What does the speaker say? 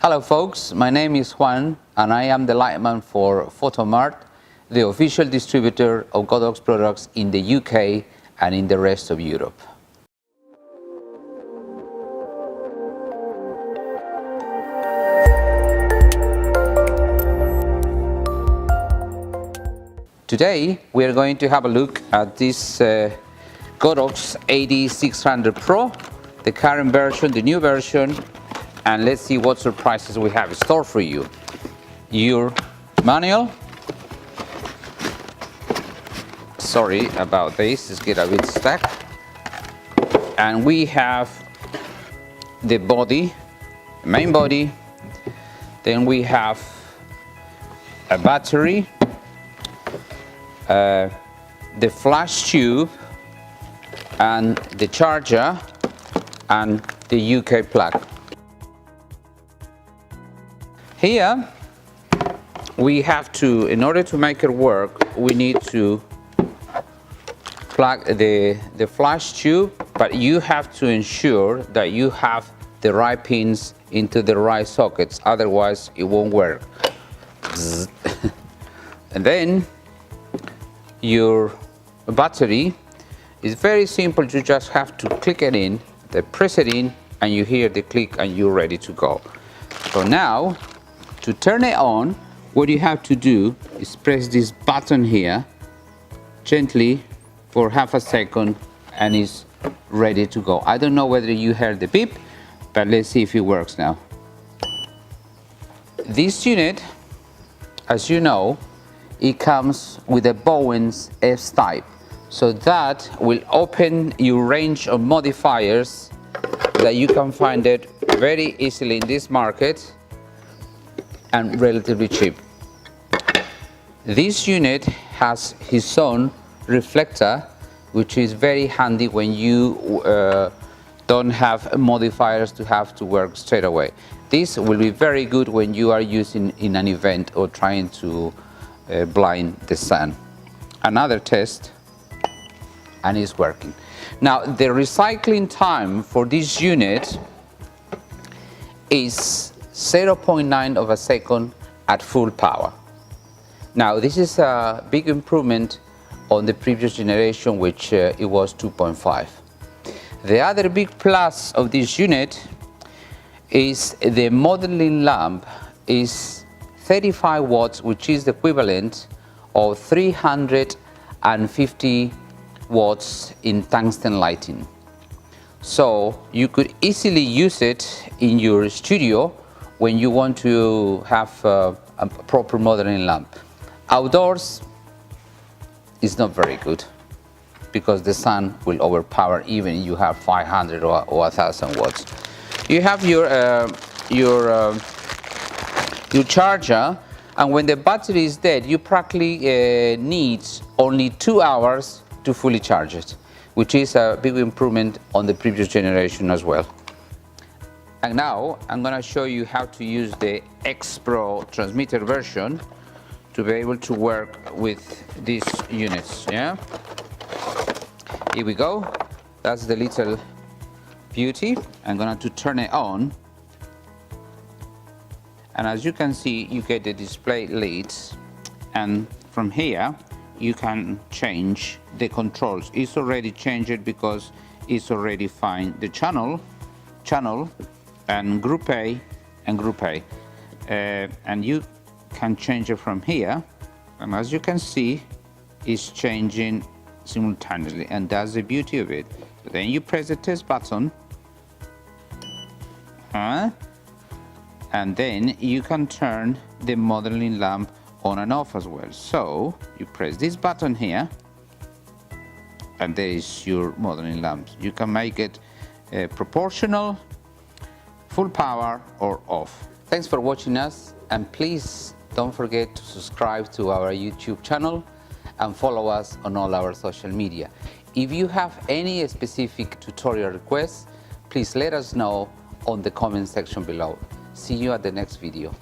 Hello folks, my name is Juan and I am the lightman for Photomart, the official distributor of Godox products in the UK and in the rest of Europe. Today we are going to have a look at this Godox AD600Pro, the current version, the new version, and let's see what surprises we have in store for you. Your manual. Sorry about this, it's get a bit stuck. And we have the body, the main body. Then we have a battery, the flash tube, and the charger, and the UK plug. Here we have to, in order to make it work, we need to plug the flash tube, but you have to ensure that you have the right pins into the right sockets, otherwise it won't work. And then your battery is very simple. You just have to click it in, then press it in, and you hear the click and you're ready to go. So now, to turn it on, what you have to do is press this button here gently for half a second and it's ready to go. I don't know whether you heard the beep, but let's see if it works now. This unit, as you know, it comes with a Bowen's S-type, so that will open your range of modifiers that you can find it very easily in this market and relatively cheap. This unit has his own reflector, which is very handy when you don't have modifiers to have to work straight away. This will be very good when you are using in an event or trying to blind the sun. Another test, and it's working. Now the recycling time for this unit is 0.9 of a second at full power. Now this is a big improvement on the previous generation, which it was 2.5. The other big plus of this unit is the modeling lamp is 35 watts, which is the equivalent of 350 watts in tungsten lighting. So you could easily use it in your studio when you want to have a proper modeling lamp. Outdoors is not very good because the sun will overpower even if you have 500 or 1000 watts. You have your charger, and when the battery is dead, you practically need only 2 hours to fully charge it, which is a big improvement on the previous generation as well. And now I'm going to show you how to use the X Pro transmitter version to be able to work with these units. Yeah, here we go. That's the little beauty. I'm going to turn it on, and as you can see, you get the display leads, and from here you can change the controls. It's already changed because it's already find the channel and group A and group A, and you can change it from here, and as you can see, it's changing simultaneously, and that's the beauty of it. So then you press the test button, and then you can turn the modeling lamp on and off as well. So you press this button here, and there is your modeling lamp. You can make it proportional, full power, or off. Thanks for watching us, and please don't forget to subscribe to our YouTube channel and follow us on all our social media. If you have any specific tutorial requests, please let us know on the comment section below. See you at the next video.